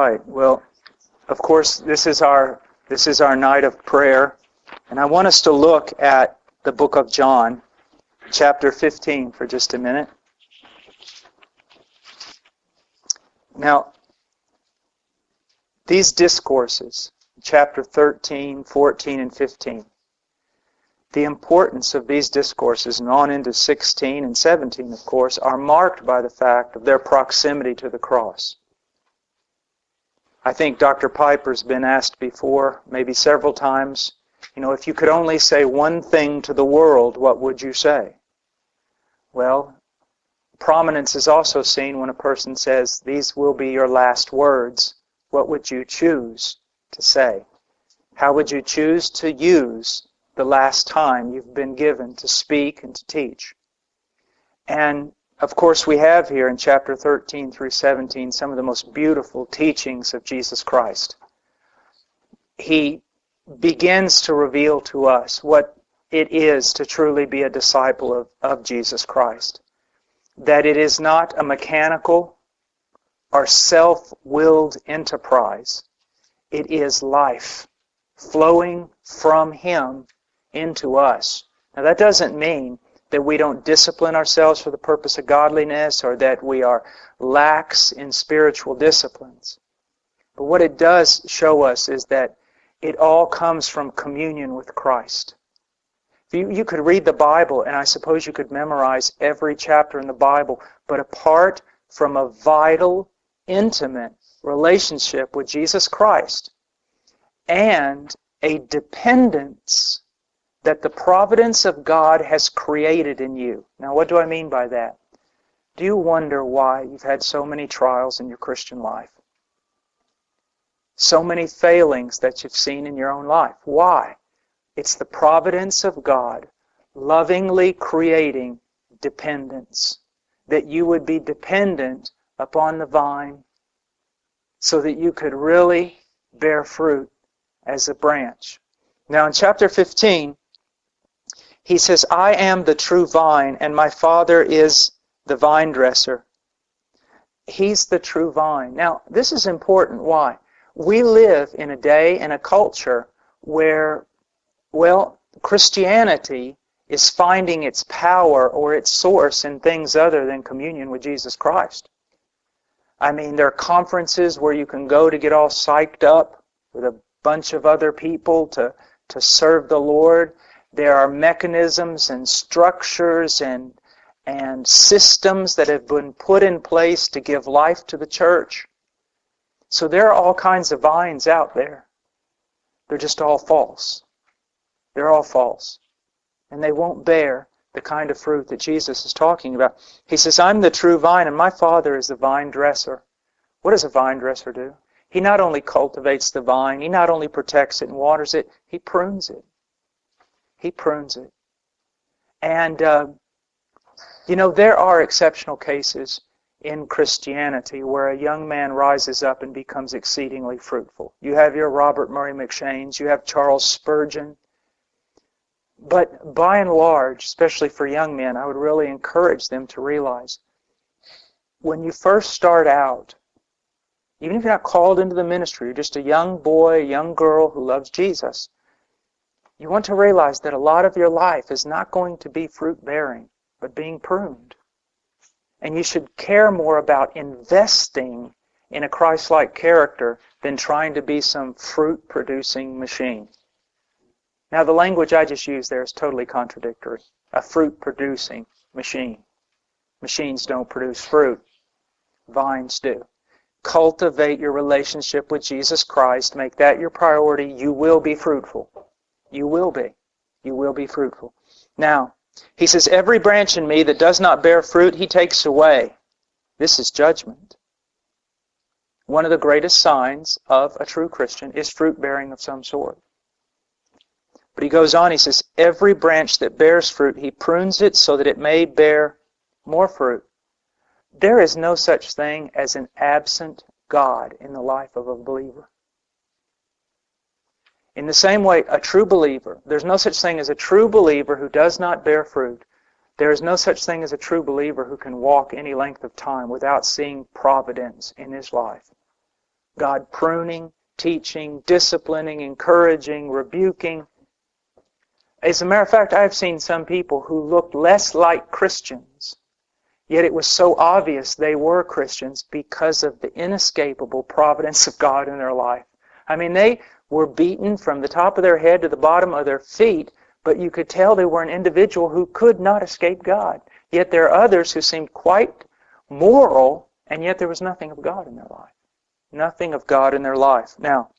right. Well, of course, this is our night of prayer, and I want us to look at the book of John, chapter 15, for just a minute. Now, these discourses, chapter 13, 14, and 15, the importance of these discourses, and on into 16 and 17, of course, are marked by the fact of their proximity to the cross. I think Dr. Piper's been asked before, maybe several times, if you could only say one thing to the world, what would you say? Well, prominence is also seen when a person says, these will be your last words. What would you choose to say? How would you choose to use the last time you've been given to speak and to teach? And of course we have here in chapter 13 through 17 some of the most beautiful teachings of Jesus Christ. He begins to reveal to us what it is to truly be a disciple of Jesus Christ. That it is not a mechanical or self-willed enterprise. It is life flowing from Him into us. Now that doesn't mean that we don't discipline ourselves for the purpose of godliness or that we are lax in spiritual disciplines. But what it does show us is that it all comes from communion with Christ. You could read the Bible, and I suppose you could memorize every chapter in the Bible, but apart from a vital, intimate relationship with Jesus Christ and a dependence that the providence of God has created in you. Now, what do I mean by that? Do you wonder why you've had so many trials in your Christian life? So many failings that you've seen in your own life. Why? It's the providence of God lovingly creating dependence. That you would be dependent upon the vine so that you could really bear fruit as a branch. Now in chapter 15, he says, I am the true vine, and my Father is the vine dresser. He's the true vine. Now, this is important. Why? We live in a day and a culture where, Christianity is finding its power or its source in things other than communion with Jesus Christ. I mean, there are conferences where you can go to get all psyched up with a bunch of other people to serve the Lord. There are mechanisms and structures and systems that have been put in place to give life to the church. So there are all kinds of vines out there. They're just all false. They're all false. And they won't bear the kind of fruit that Jesus is talking about. He says, I'm the true vine, and my Father is the vine dresser. What does a vine dresser do? He not only cultivates the vine, he not only protects it and waters it, he prunes it. He prunes it. And, there are exceptional cases in Christianity where a young man rises up and becomes exceedingly fruitful. You have your Robert Murray McCheynes, you have Charles Spurgeon. But by and large, especially for young men, I would really encourage them to realize when you first start out, even if you're not called into the ministry, you're just a young boy, a young girl who loves Jesus, you want to realize that a lot of your life is not going to be fruit-bearing, but being pruned. And you should care more about investing in a Christ-like character than trying to be some fruit-producing machine. Now, the language I just used there is totally contradictory. A fruit-producing machine. Machines don't produce fruit. Vines do. Cultivate your relationship with Jesus Christ. Make that your priority. You will be fruitful. You will be. You will be fruitful. Now, he says, every branch in me that does not bear fruit, he takes away. This is judgment. One of the greatest signs of a true Christian is fruit-bearing of some sort. But he goes on, he says, every branch that bears fruit, he prunes it so that it may bear more fruit. There is no such thing as an absent God in the life of a believer. In the same way, a true believer, there's no such thing as a true believer who does not bear fruit. There is no such thing as a true believer who can walk any length of time without seeing providence in his life. God pruning, teaching, disciplining, encouraging, rebuking. As a matter of fact, I've seen some people who looked less like Christians, yet it was so obvious they were Christians because of the inescapable providence of God in their life. I mean, they were beaten from the top of their head to the bottom of their feet, but you could tell they were an individual who could not escape God. Yet there are others who seemed quite moral, and yet there was nothing of God in their life. Nothing of God in their life. Now,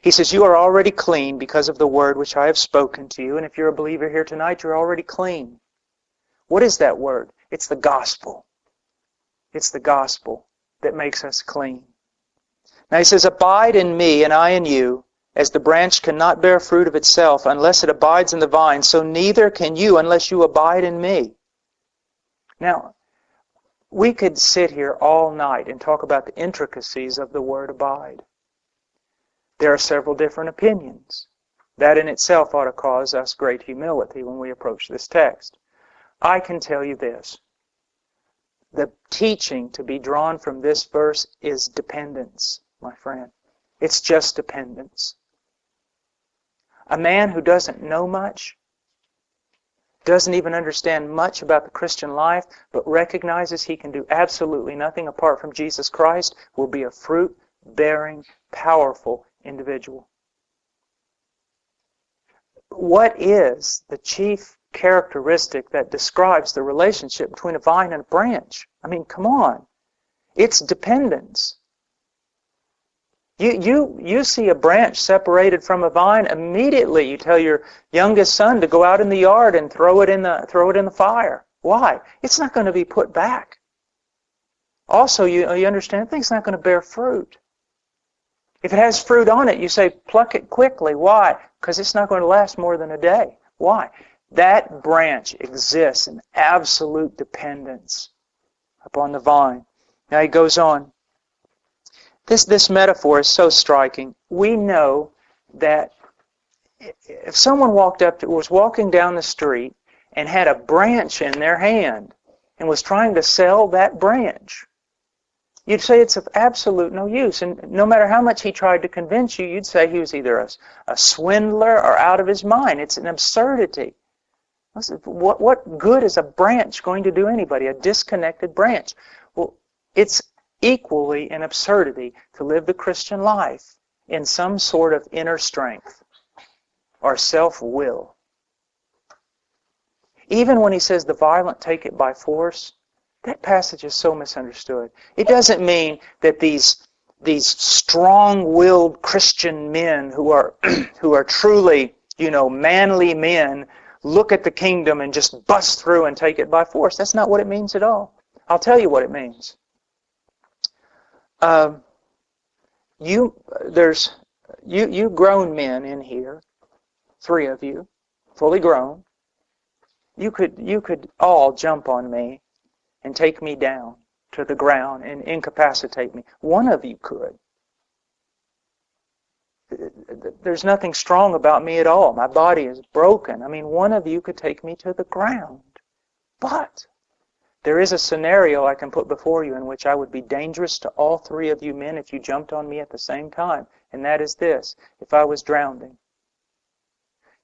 he says, you are already clean because of the word which I have spoken to you. And if you're a believer here tonight, you're already clean. What is that word? It's the gospel. It's the gospel that makes us clean. Now he says, abide in me and I in you, as the branch cannot bear fruit of itself unless it abides in the vine, so neither can you unless you abide in me. Now, we could sit here all night and talk about the intricacies of the word abide. There are several different opinions. That in itself ought to cause us great humility when we approach this text. I can tell you this. The teaching to be drawn from this verse is dependence, my friend. It's just dependence. A man who doesn't know much, doesn't even understand much about the Christian life, but recognizes he can do absolutely nothing apart from Jesus Christ, will be a fruit-bearing, powerful individual. What is the chief characteristic that describes the relationship between a vine and a branch? I mean, come on. It's dependence. You see a branch separated from a vine, immediately you tell your youngest son to go out in the yard and throw it in the fire. Why? It's not going to be put back. Also, you understand, it's not going to bear fruit. If it has fruit on it, you say, pluck it quickly. Why? Because it's not going to last more than a day. Why? That branch exists in absolute dependence upon the vine. Now he goes on. This metaphor is so striking. We know that if someone was walking down the street and had a branch in their hand and was trying to sell that branch, you'd say it's of absolute no use. And no matter how much he tried to convince you, you'd say he was either a swindler or out of his mind. It's an absurdity. What good is a branch going to do anybody, a disconnected branch? Well, it's equally an absurdity to live the Christian life in some sort of inner strength or self-will. Even when he says the violent take it by force, that passage is so misunderstood. It doesn't mean that these strong-willed Christian men who are truly, manly men look at the kingdom and just bust through and take it by force. That's not what it means at all. I'll tell you what it means. You grown men in here, 3 of you, fully grown. You could all jump on me and take me down to the ground and incapacitate me. One of you could. There's nothing strong about me at all. My body is broken. I mean, one of you could take me to the ground. But there is a scenario I can put before you in which I would be dangerous to all 3 of you men if you jumped on me at the same time. And that is this. If I was drowning.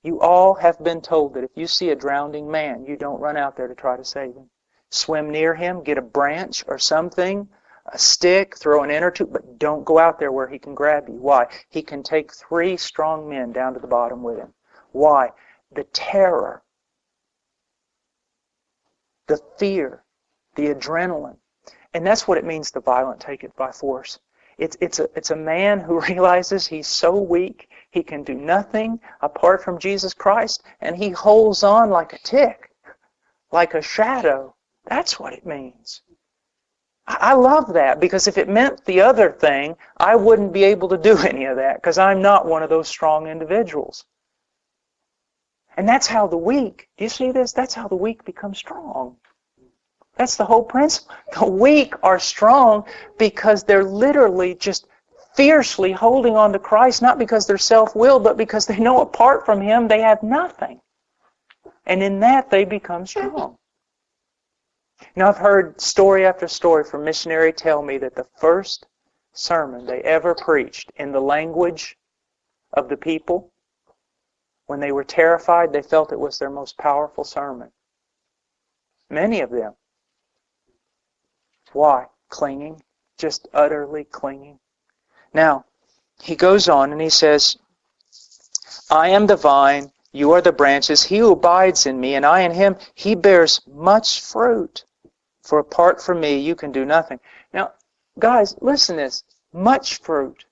You all have been told that if you see a drowning man, you don't run out there to try to save him. Swim near him, get a branch or something, a stick, throw an inner tube, but don't go out there where he can grab you. Why? He can take 3 strong men down to the bottom with him. Why? The terror, the fear, the adrenaline. And that's what it means the violent take it by force. It's a man who realizes he's so weak, he can do nothing apart from Jesus Christ, and he holds on like a tick, like a shadow. That's what it means. I love that, because if it meant the other thing, I wouldn't be able to do any of that, because I'm not one of those strong individuals. And that's how the weak, do you see this? That's how the weak become strong. That's the whole principle. The weak are strong because they're literally just fiercely holding on to Christ, not because they're self-willed, but because they know apart from Him they have nothing. And in that they become strong. Now, I've heard story after story from missionaries tell me that the first sermon they ever preached in the language of the people, when they were terrified, they felt it was their most powerful sermon. Many of them. Why? Clinging. Just utterly clinging. Now, he goes on and he says, I am the vine, you are the branches. He who abides in me and I in him, he bears much fruit. For apart from me, you can do nothing. Now, guys, listen to this. Much fruit.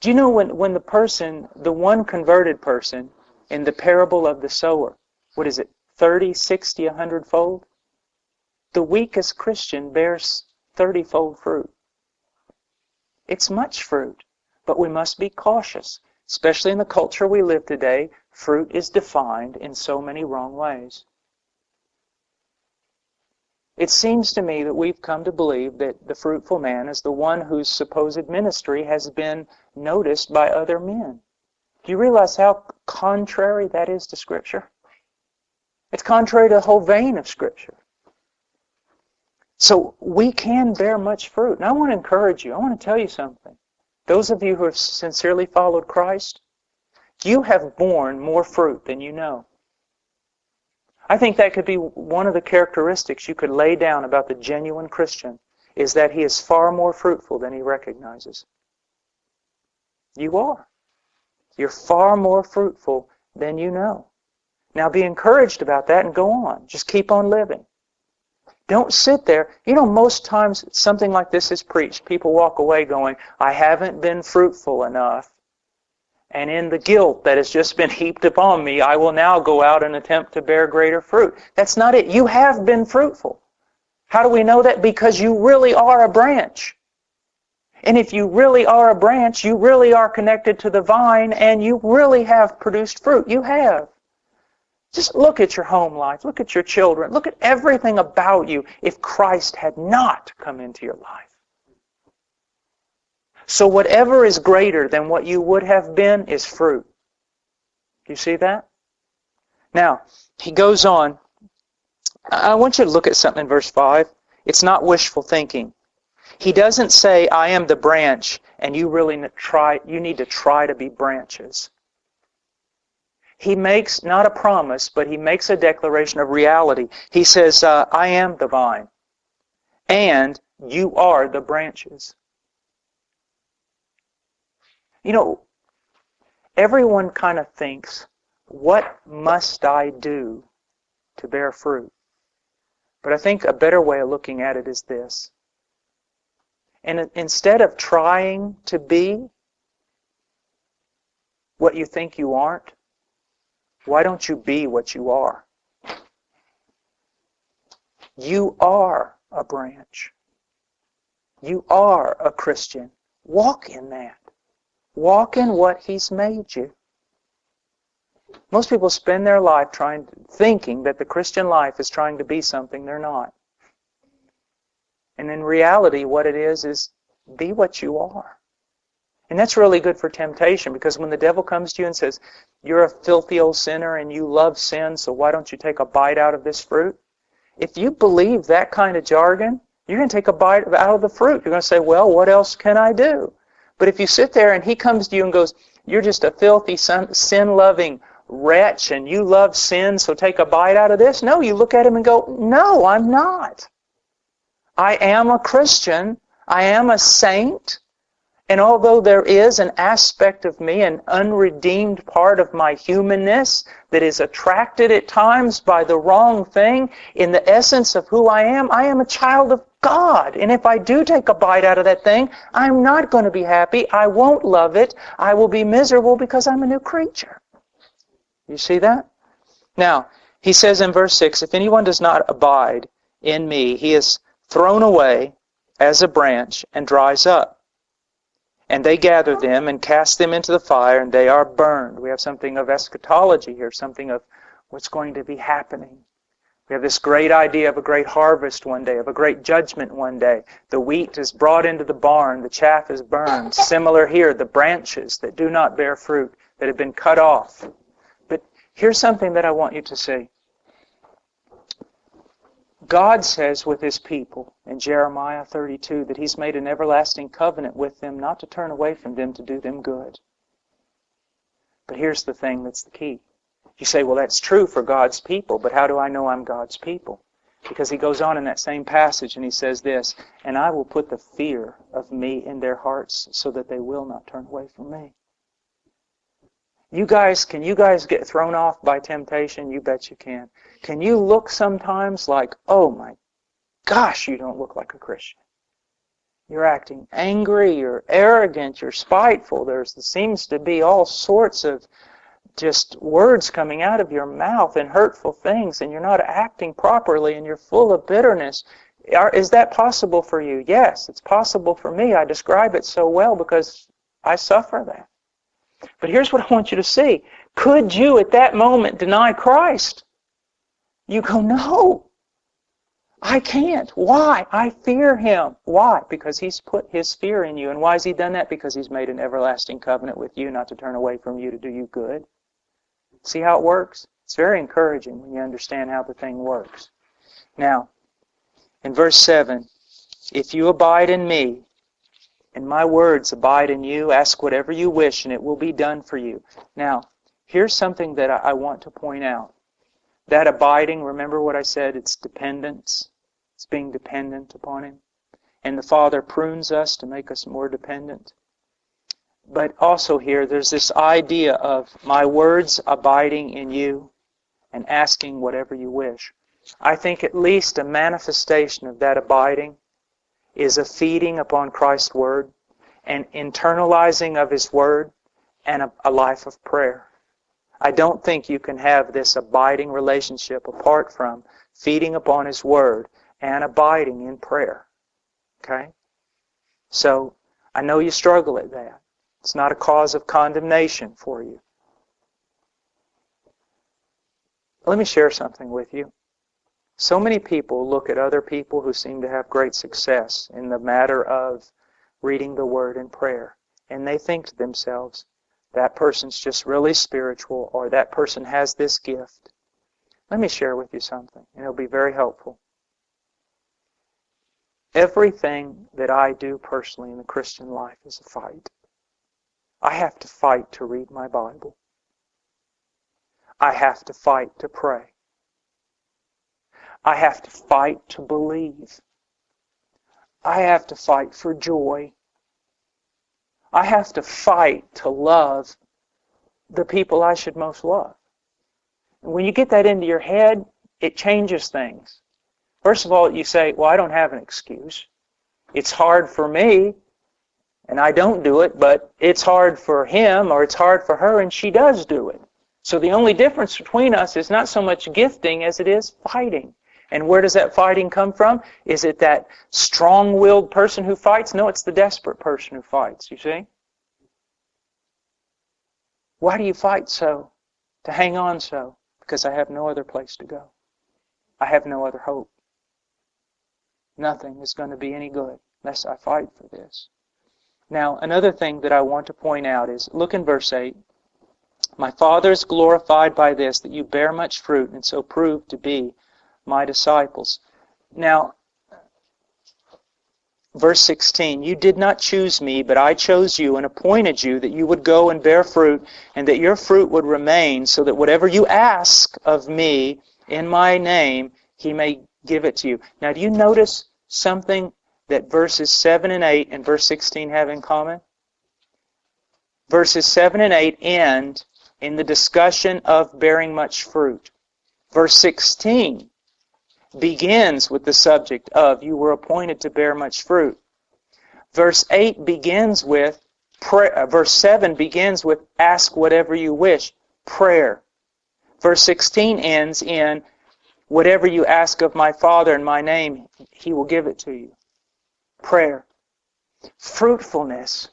Do you know when the one converted person in the parable of the sower, what is it, 30, 60, 100-fold? The weakest Christian bears 30-fold fruit. It's much fruit, but we must be cautious. Especially in the culture we live today, fruit is defined in so many wrong ways. It seems to me that we've come to believe that the fruitful man is the one whose supposed ministry has been noticed by other men. Do you realize how contrary that is to Scripture? It's contrary to the whole vein of Scripture. So we can bear much fruit. And I want to encourage you. I want to tell you something. Those of you who have sincerely followed Christ, you have borne more fruit than you know. I think that could be one of the characteristics you could lay down about the genuine Christian, is that he is far more fruitful than he recognizes. You are. You're far more fruitful than you know. Now be encouraged about that and go on. Just keep on living. Don't sit there. You know, most times something like this is preached. People walk away going, I haven't been fruitful enough. And in the guilt that has just been heaped upon me, I will now go out and attempt to bear greater fruit. That's not it. You have been fruitful. How do we know that? Because you really are a branch. And if you really are a branch, you really are connected to the vine, and you really have produced fruit. You have. Just look at your home life. Look at your children. Look at everything about you if Christ had not come into your life. So whatever is greater than what you would have been is fruit. Do you see that? Now, he goes on. I want you to look at something in verse 5. It's not wishful thinking. He doesn't say, I am the branch, and you need to try to be branches. He makes not a promise, but he makes a declaration of reality. He says, I am the vine, and you are the branches. You know, everyone kind of thinks, what must I do to bear fruit? But I think a better way of looking at it is this. And instead of trying to be what you think you aren't, why don't you be what you are? You are a branch. You are a Christian. Walk in that. Walk in what He's made you. Most people spend their life thinking that the Christian life is trying to be something they're not. And in reality, what it is be what you are. And that's really good for temptation, because when the devil comes to you and says, you're a filthy old sinner and you love sin, so why don't you take a bite out of this fruit? If you believe that kind of jargon, you're going to take a bite out of the fruit. You're going to say, well, what else can I do? But if you sit there and he comes to you and goes, you're just a filthy, sin-loving wretch and you love sin, so take a bite out of this. No, you look at him and go, no, I'm not. I am a Christian. I am a saint. And although there is an aspect of me, an unredeemed part of my humanness that is attracted at times by the wrong thing, in the essence of who I am a child of God. And if I do take a bite out of that thing, I'm not going to be happy. I won't love it. I will be miserable because I'm a new creature. You see that? Now, he says in verse 6, if anyone does not abide in me, he is thrown away as a branch and dries up. And they gather them and cast them into the fire, and they are burned. We have something of eschatology here, something of what's going to be happening. We have this great idea of a great harvest one day, of a great judgment one day. The wheat is brought into the barn, the chaff is burned. Similar here, the branches that do not bear fruit, that have been cut off. But here's something that I want you to see. God says with His people in Jeremiah 32 that He's made an everlasting covenant with them not to turn away from them to do them good. But here's the thing that's the key. You say, well, that's true for God's people, but how do I know I'm God's people? Because He goes on in that same passage and He says this, and I will put the fear of me in their hearts so that they will not turn away from me. Can you guys get thrown off by temptation? You bet you can. Can you look sometimes like, oh my gosh, you don't look like a Christian? You're acting angry, you're arrogant, you're spiteful. There seems to be all sorts of just words coming out of your mouth and hurtful things, and you're not acting properly, and you're full of bitterness. Is that possible for you? Yes, it's possible for me. I describe it so well because I suffer that. But here's what I want you to see. Could you at that moment deny Christ? You go, no, I can't. Why? I fear Him. Why? Because He's put His fear in you. And why has He done that? Because He's made an everlasting covenant with you not to turn away from you to do you good. See how it works? It's very encouraging when you understand how the thing works. Now, in verse 7, if you abide in me, and my words abide in you, ask whatever you wish, and it will be done for you. Now, here's something that I want to point out. That abiding, remember what I said, it's dependence. It's being dependent upon Him. And the Father prunes us to make us more dependent. But also here, there's this idea of my words abiding in you and asking whatever you wish. I think at least a manifestation of that abiding is a feeding upon Christ's Word, an internalizing of His Word, and a life of prayer. I don't think you can have this abiding relationship apart from feeding upon His Word and abiding in prayer. Okay? So, I know you struggle at that. It's not a cause of condemnation for you. Let me share something with you. So many people look at other people who seem to have great success in the matter of reading the Word and prayer, and they think to themselves, that person's just really spiritual, or that person has this gift. Let me share with you something, and it'll be very helpful. Everything that I do personally in the Christian life is a fight. I have to fight to read my Bible. I have to fight to pray. I have to fight to believe. I have to fight for joy. I have to fight to love the people I should most love. And when you get that into your head, it changes things. First of all, you say, well, I don't have an excuse. It's hard for me, and I don't do it, but it's hard for him or it's hard for her, and she does do it. So the only difference between us is not so much gifting as it is fighting. And where does that fighting come from? Is it that strong-willed person who fights? No, it's the desperate person who fights, you see? Why do you fight so? To hang on so? Because I have no other place to go. I have no other hope. Nothing is going to be any good unless I fight for this. Now, another thing that I want to point out is, look in verse 8. My Father is glorified by this, that you bear much fruit, and so prove to be my disciples. Now, verse 16, you did not choose me, but I chose you and appointed you that you would go and bear fruit, and that your fruit would remain, so that whatever you ask of me in my name, He may give it to you. Now, do you notice something that verses 7 and 8 and verse 16 have in common? Verses 7 and 8 end in the discussion of bearing much fruit. Verse 16 begins with the subject of you were appointed to bear much fruit. Verse 8 begins with prayer. Verse 7 begins with ask whatever you wish, prayer. Verse 16 ends in whatever you ask of my Father in my name, He will give it to you. Prayer. Fruitfulness.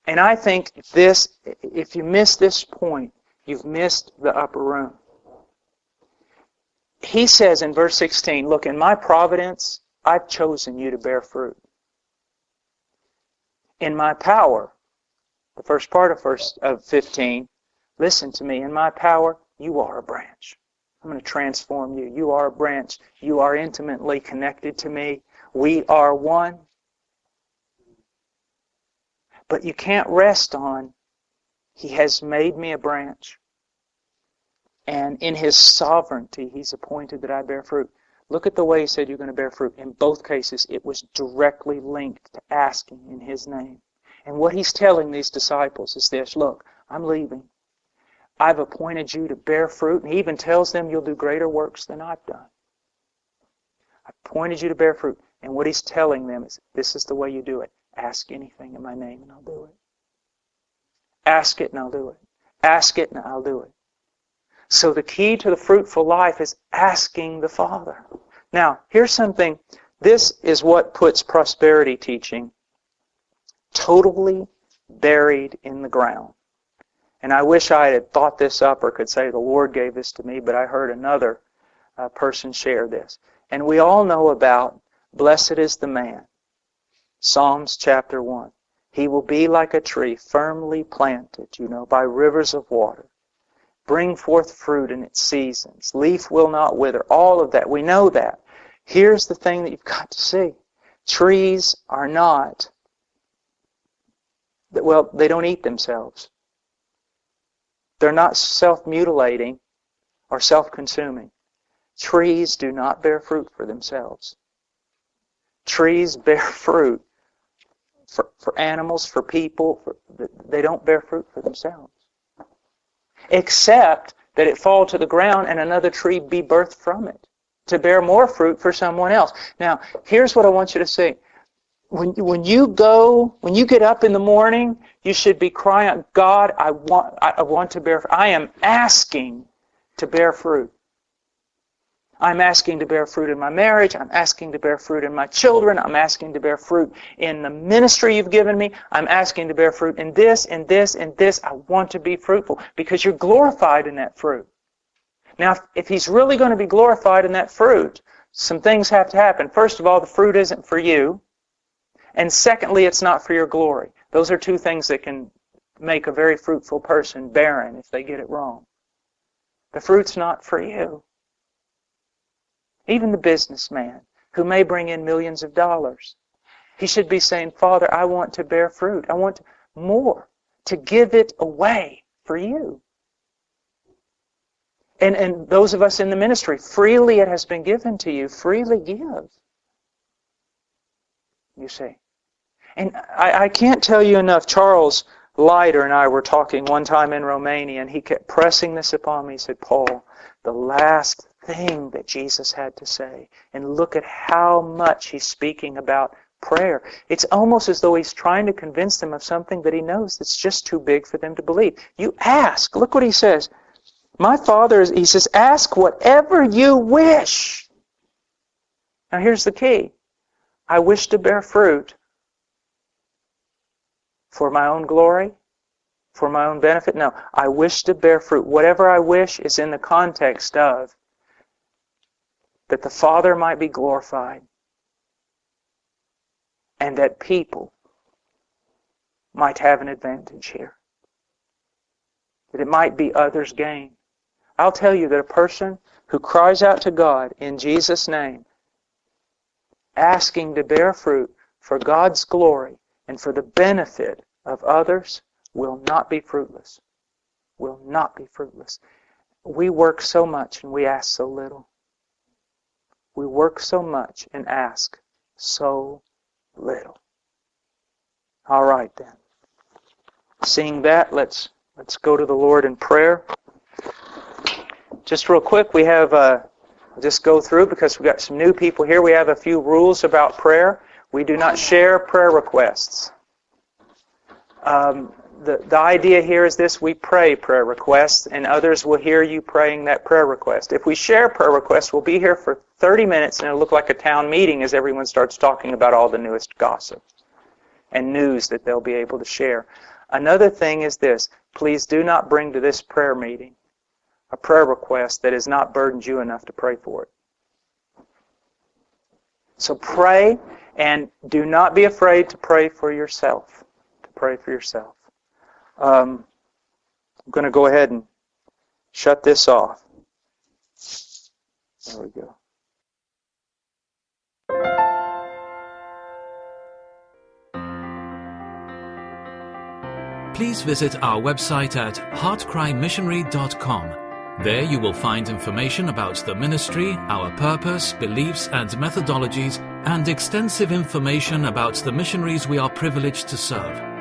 And I think this, if you miss this point, you've missed the upper room. He says in verse 16, look, in my providence, I've chosen you to bear fruit. In my power, the first part of 15, listen to me, in my power, you are a branch. I'm going to transform you. You are a branch. You are intimately connected to me. We are one. But you can't rest on, He has made me a branch. And in His sovereignty, He's appointed that I bear fruit. Look at the way He said you're going to bear fruit. In both cases, it was directly linked to asking in His name. And what He's telling these disciples is this: look, I'm leaving. I've appointed you to bear fruit. And He even tells them you'll do greater works than I've done. I've appointed you to bear fruit. And what He's telling them is, this is the way you do it. Ask anything in my name and I'll do it. Ask it and I'll do it. Ask it and I'll do it. So the key to the fruitful life is asking the Father. Now, here's something. This is what puts prosperity teaching totally buried in the ground. And I wish I had thought this up or could say the Lord gave this to me, but I heard another person share this. And we all know about, blessed is the man. Psalms chapter 1. He will be like a tree firmly planted, by rivers of water. Bring forth fruit in its seasons. Leaf will not wither. All of that. We know that. Here's the thing that you've got to see. Trees are not, they don't eat themselves. They're not self-mutilating or self-consuming. Trees do not bear fruit for themselves. Trees bear fruit for animals, for people. They don't bear fruit for themselves. Except that it fall to the ground and another tree be birthed from it to bear more fruit for someone else. Now, here's what I want you to see. When you get up in the morning, you should be crying out, God, I want to bear fruit. I am asking to bear fruit. I'm asking to bear fruit in my marriage. I'm asking to bear fruit in my children. I'm asking to bear fruit in the ministry you've given me. I'm asking to bear fruit in this, and this, and this. I want to be fruitful because you're glorified in that fruit. Now, if He's really going to be glorified in that fruit, some things have to happen. First of all, the fruit isn't for you. And secondly, it's not for your glory. Those are two things that can make a very fruitful person barren if they get it wrong. The fruit's not for you. Even the businessman who may bring in millions of dollars, he should be saying, Father, I want to bear fruit. I want more, to give it away for you. And those of us in the ministry, freely it has been given to you. Freely give. You see. And I can't tell you enough. Charles Leiter and I were talking one time in Romania, and he kept pressing this upon me. He said, Paul, the last thing that Jesus had to say, and look at how much He's speaking about prayer. It's almost as though He's trying to convince them of something that He knows that's just too big for them to believe. You ask. Look what He says. My Father, He says, ask whatever you wish. Now here's the key. I wish to bear fruit for my own glory, for my own benefit. No, I wish to bear fruit. Whatever I wish is in the context of that the Father might be glorified and that people might have an advantage here. That it might be others' gain. I'll tell you that a person who cries out to God in Jesus' name, asking to bear fruit for God's glory and for the benefit of others, will not be fruitless. Will not be fruitless. We work so much and we ask so little. We work so much and ask so little. All right then. Seeing that, let's go to the Lord in prayer. Just real quick, we have just go through because we've got some new people here. We have a few rules about prayer. We do not share prayer requests. The idea here is this: we pray prayer requests, and others will hear you praying that prayer request. If we share prayer requests, we'll be here for 30 minutes, and it'll look like a town meeting as everyone starts talking about all the newest gossip and news that they'll be able to share. Another thing is this: please do not bring to this prayer meeting a prayer request that has not burdened you enough to pray for it. So pray, and do not be afraid to pray for yourself. To pray for yourself. I'm going to go ahead and shut this off. There we go. Please visit our website at heartcrymissionary.com. There you will find information about the ministry, our purpose, beliefs and methodologies, and extensive information about the missionaries we are privileged to serve.